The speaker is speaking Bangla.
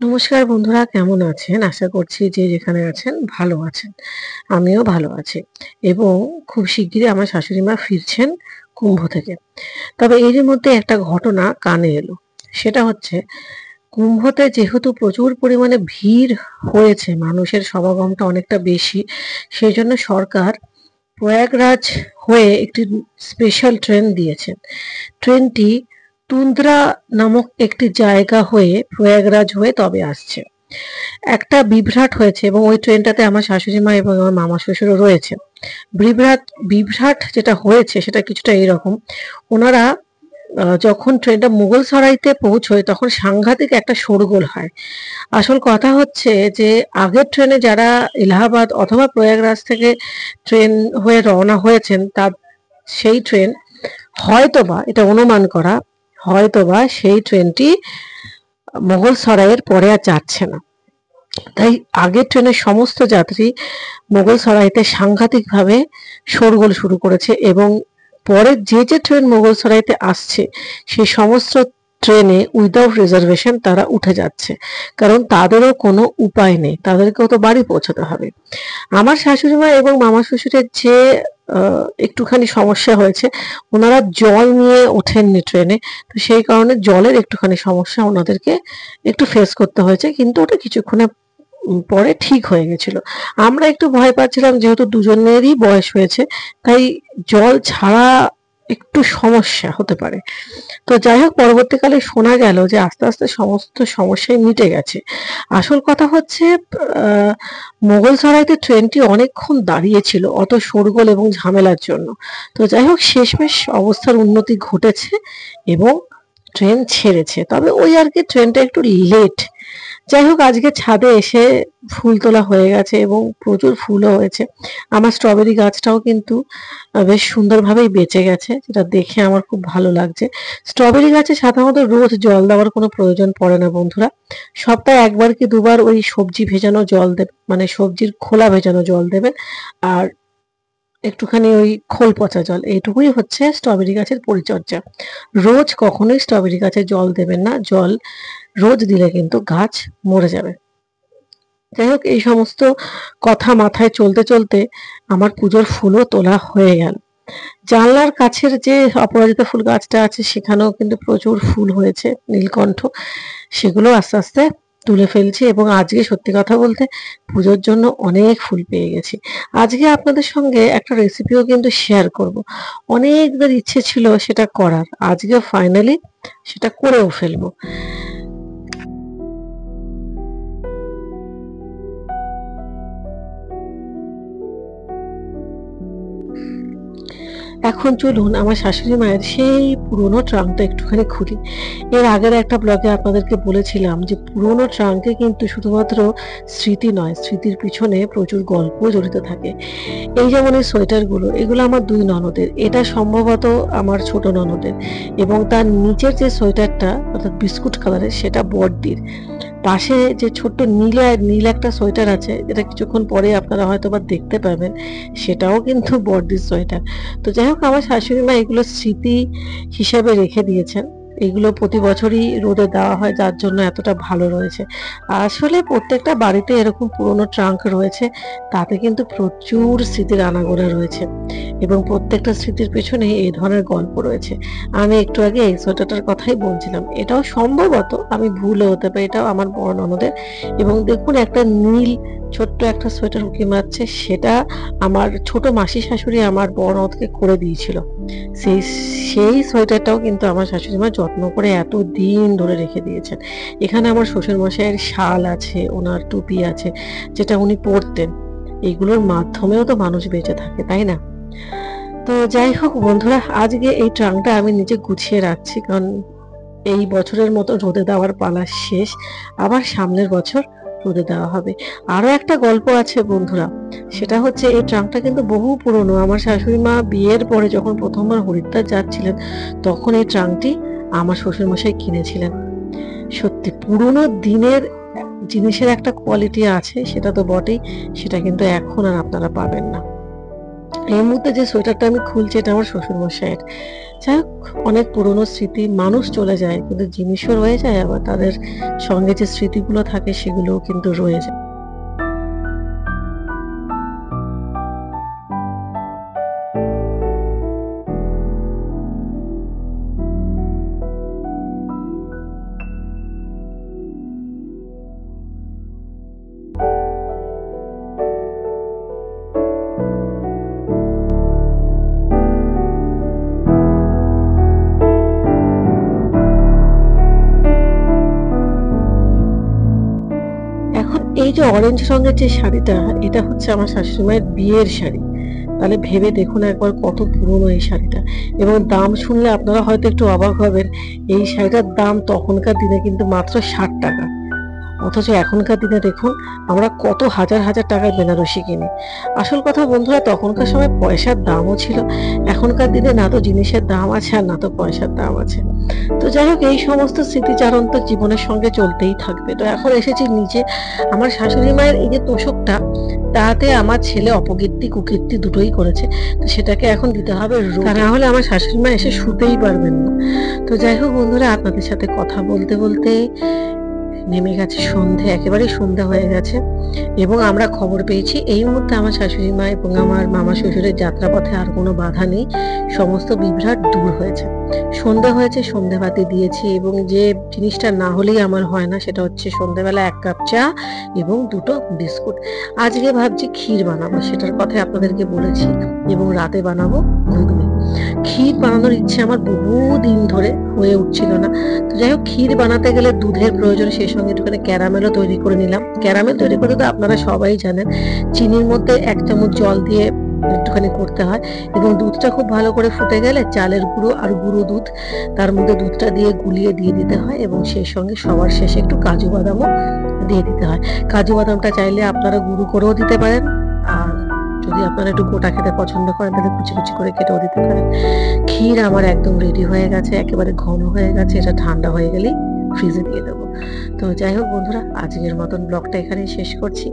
নমস্কার বন্ধুরা, কেমন আছেন? আশা করছি যে যেখানে আছেন ভালো আছেন। আমিও ভালো আছি এবং খুব শিগগিরই আমার শাশুড়ি মা ফিরছেন কুম্ভ থেকে। তবে এরই মধ্যে একটা ঘটনা কানে এলো। সেটা হচ্ছে কুম্ভতে যেহেতু প্রচুর পরিমাণে ভিড় হয়েছে, মানুষের সমাগমটা অনেকটা বেশি, সেজন্য সরকার প্রয়াগরাজ হয়ে একটি স্পেশাল ট্রেন দিয়েছেন। ট্রেনটি তুন্দ্রা নামক একটি জায়গা হয়ে প্রয়াগরাজ হয়ে তবে আসছে। একটা বিভ্রাট হয়েছে এবং ওই ট্রেনটাতে আমার শাশুড়ি মা এবং আমার মামা শ্বশুরও রয়েছে। বিভ্রাট বিভ্রাট যেটা হয়েছে সেটা কিছুটা এইরকম। ওনারা যখন ট্রেনটা মুঘলসরাইতে পৌঁছয় তখন সাংঘাতিক একটা শোরগোল হয়। আসল কথা হচ্ছে যে আগের ট্রেনে যারা এলাহাবাদ অথবা প্রয়াগরাজ থেকে ট্রেন হয়ে রওনা হয়েছেন তার সেই ট্রেন হয়তোবা, এটা অনুমান করা, হয়তোবা সেই ট্রেনটি মুঘলসরাইয়ের পরে আর যাচ্ছে না। তাই আগের ট্রেনের সমস্ত যাত্রী মুঘলসরাইতে সাংঘাতিকভাবে শোরগোল শুরু করেছে এবং পরে যে ট্রেন মুঘলসরাইতে আসছে সেই সমস্ত ট্রেনে উইদাউট রিজার্ভেশন তারা উঠে যাচ্ছে, কারণ তাদেরও কোনো উপায় নেই, তাদেরকেও তো বাড়ি পৌঁছাতে হবে। আমার শাশুড়ি মা এবং মামা শ্বশুরের যে একটুখানি সমস্যা হয়েছে, ওনারা জল নিয়ে ওঠেননি ট্রেনে, তো সেই কারণে জলের একটুখানি সমস্যা ওনাদেরকে একটু ফেস করতে হয়েছে, কিন্তু ওটা কিছুক্ষণে পরে ঠিক হয়ে গেছিল। আমরা একটু ভয় পাচ্ছিলাম যেহেতু দুজনেরই বয়স হয়েছে, তাই জল ছাড়া একটু সমস্যা হতে পারে। তো যাই হোক, পরবর্তীকালে শোনা গেল যে আস্তে আস্তে সমস্ত সমস্যাই মিটে গেছে। আসল কথা হচ্ছে মুঘলসরাইতে ট্রেনটি অনেকক্ষণ দাঁড়িয়েছিল অত শোরগোল এবং ঝামেলার জন্য। তো যাই হোক, শেষমেশ অবস্থার উন্নতি ঘটেছে এবং ট্রেন ছেড়েছে, তবে ওই আর কি ট্রেনটা একটু লেট। যাই হোক, আজকে ছাদে এসে ফুল তোলা হয়ে গেছে এবং প্রচুর ফুলও হয়েছে। আমার স্ট্রবেরি গাছটাও কিন্তু বেশ সুন্দরভাবেই বেঁচে গেছে, যেটা দেখে আমার খুব ভালো লাগছে। স্ট্রবেরি গাছে সাধারণত রোজ জল দেওয়ার কোনো প্রয়োজন পড়ে না বন্ধুরা। সপ্তাহে একবার কি দুবার ওই সবজি ভেজানো জল দেবেন, মানে সবজির খোলা ভেজানো জল দেবেন, আর একটুখানি ওই খোল পচা জল, এইটুকুই হচ্ছে স্ট্রবেরি গাছের পরিচর্যা। রোজ কখনোই স্ট্রবেরি গাছে জল দেবেন না, জল রোজ দিলে কিন্তু গাছ মরে যাবে। যাই হোক, এই সমস্ত কথা মাথায় চলতে চলতে আমার পুজোর ফুলও তোলা হয়ে গেল। জানলার কাছের যে অপরাজিতা ফুল গাছটা আছে সেখানেও কিন্তু প্রচুর ফুল হয়েছে, নীলকণ্ঠ, সেগুলো আস্তে আস্তে তুলে ফেলছি এবং আজকে সত্যি কথা বলতে পুজোর জন্য অনেক ফুল পেয়ে গেছি। আজকে আপনাদের সঙ্গে একটা রেসিপিও কিন্তু শেয়ার করব। অনেকদের ইচ্ছে ছিল সেটা করার, আজকে ফাইনালি সেটা করেও ফেলবো। এখন চলুন আমার শাশুড়ি মায়ের সেই পুরোনো ট্রাঙ্কটা একটুখানি খুলি। এর আগের একটা ব্লগে আপনাদেরকে বলেছিলাম যে পুরোনো ট্রাঙ্কে কিন্তু শুধুমাত্র স্মৃতি নয়, স্মৃতির পিছনে প্রচুর গল্প জড়িত থাকে। এই যেমন এই সোয়েটারগুলো, এগুলো আমার দুই ননদের, এটা সম্ভবত আমার ছোট ননদের, এবং তার নিচের যে সোয়েটারটা অর্থাৎ বিস্কুট কালারের সেটা বড়দির। পাশে যে ছোট্ট নীল একটা সোয়েটার আছে, যেটা কিছুক্ষণ পরে আপনারা হয়তো বা দেখতে পাবেন, সেটাও কিন্তু বড়দির সোয়েটার। তো যাই হোক, আমার শাশুড়ি মা এগুলো স্মৃতি হিসাবে রেখে দিয়েছেন। এগুলো প্রতি বছরই রোদে দেওয়া হয়, যার জন্য এতটা ভালো রয়েছে। আসলে প্রত্যেকটা বাড়িতে এরকম পুরোনো ট্রাঙ্ক রয়েছে, তাতে কিন্তু প্রচুর স্মৃতির আনাগোনা রয়েছে এবং প্রত্যেকটা স্মৃতির পেছনে এই ধরনের গল্প রয়েছে। আমি একটু আগে এই সোয়েটারটার কথাই বলছিলাম, এটাও সম্ভবত, আমি ভুলও হতে পারি, এটাও আমার বড় ননদের। এবং দেখুন, একটা নীল ছোট্ট একটা সোয়েটার উঁকি মারছে, সেটা আমার ছোট মাসি শাশুড়ি আমার বড় ননদকে করে দিয়েছিল। সেই সেই সোয়েটারটাও কিন্তু আমার শাশুড়ি মা যত্ন করে এত দিন ধরে রেখে দিয়েছেন। এখানে আমার শ্বশুর মশাইয়ের শাল আছে, ওনার টুপি আছে, যেটা উনি পরতেন। এইগুলোর মাধ্যমেও তো মানুষ বেঁচে থাকে, তাই না? তো যাই হোক বন্ধুরা, আজকে এই ট্রাঙ্কটা আমি নিজে গুছিয়ে রাখছি, কারণ এই বছরের মতো রোদে দেওয়ার পালা শেষ, আবার সামনের বছর রোদে দেওয়া হবে। আরো একটা গল্প আছে বন্ধুরা, সেটা হচ্ছে এই ট্রাঙ্কটা কিন্তু বহু পুরনো। আমার শাশুড়ি মা বিয়ের পরে যখন প্রথমবার হরিদ্বার যাচ্ছিলেন, তখন এই ট্রাঙ্কটি আমার শ্বশুর মশাই কিনেছিলেন। সত্যি পুরনো দিনের জিনিসের একটা কোয়ালিটি আছে, সেটা তো বটেই, সেটা কিন্তু এখন আর আপনারা পাবেন না। এই মুহূর্তে যে সোয়েটারটা আমি খুলছি, এটা আমার শ্বশুর মশাইয়ের। যাই হোক, অনেক পুরনো স্মৃতি, মানুষ চলে যায় কিন্তু জিনিসও রয়ে যায়, আবার তাদের সঙ্গে যে স্মৃতিগুলো থাকে সেগুলোও কিন্তু রয়ে যায়। এখন এই যে অরেঞ্জ রঙের যে শাড়িটা, এটা হচ্ছে আমার শাশুড়ি মায়ের বিয়ের শাড়ি। তাহলে ভেবে দেখুন একবার কত পুরনো এই শাড়িটা, এবং দাম শুনলে আপনারা হয়তো একটু অবাক হবেন। এই শাড়িটার দাম তখনকার দিনে কিন্তু মাত্র 60 টাকা। অথচ এখনকার দিনে দেখুন আমরা কত হাজার হাজার টাকার বেনারসি কিনি। আসল কথা বন্ধুরা, তখনকার সময় পয়সার দামও ছিল। এখনকার দিনে না তো জিনিসের দাম আছে আর না তো পয়সার দাম আছে। তো যাই হোক, এই সমস্ত স্মৃতিচারণ তো জীবনের সঙ্গে চলতেই থাকবে। তো এখন এসেছি নিচে। আমার শাশুড়ি মায়ের এই যে তোষকটা, তাতে আমার ছেলে অপকীর্তি কুকীর্তি দুটোই করেছে। তো সেটাকে এখন দিতে হবে তা না হলে আমার শাশুড়ি মা এসে শুতেই পারবেন না। তো যাই হোক বন্ধুরা, আপনাদের সাথে কথা বলতে বলতে নেমে গেছে সন্ধে, একেবারেই সন্ধ্যা হয়ে গেছে, এবং আমরা খবর পেয়েছি এই মুহূর্তে আমার শাশুড়ি মা এবং আমার মামা শ্বশুরের যাত্রাপথে আর কোনো বাধা নেই, সমস্ত বিভ্রাট দূর হয়েছে। সন্ধে হয়েছে, সন্ধেবাতি দিয়েছি, এবং যে জিনিসটা না হলেই আমার হয় না সেটা হচ্ছে সন্ধেবেলা 1 কাপ চা এবং 2টো বিস্কুট। আজকে ভাবছি ক্ষীর বানাবো, সেটার কথা আপনাদেরকে বলেছি, এবং রাতে বানাবো ঘুগনি। ক্ষীর বানানোর ইচ্ছে আমার বহুদিন ধরে, হয়ে উঠছিল না। তো যাই হোক, ক্ষীর বানাতে গেলে দুধের প্রয়োজন, সেই সঙ্গে একটুখানি ক্যারামেলও তৈরি করে নিলাম। ক্যারামেল তৈরি করতে তো আপনারা সবাই জানেন, চিনির মধ্যে 1 চামচ জল দিয়ে একটুখানি করতে হয়, এবং দুধটা খুব ভালো করে ফুটে গেলে চালের গুঁড়ো আর গুঁড়ো দুধ, তার মধ্যে দুধটা দিয়ে গুলিয়ে দিয়ে দিতে হয়, এবং সেই সঙ্গে সবার শেষে একটু কাজু বাদামও দিয়ে দিতে হয়। কাজু বাদামটা চাইলে আপনারা গুঁড়ো করেও দিতে পারেন, আর যদি আপনারা একটু গোটা খেতে পছন্দ করেন তাহলে কুচি কুচি করে কেটেও দিতে পারেন। ক্ষীর আমার একদম রেডি হয়ে গেছে, একেবারে ঘন হয়ে গেছে। এটা ঠান্ডা হয়ে গেলেই ফ্রিজে দিয়ে দেবো। তো যাই হোক বন্ধুরা, আজকের মতন ব্লগটা এখানেই শেষ করছি।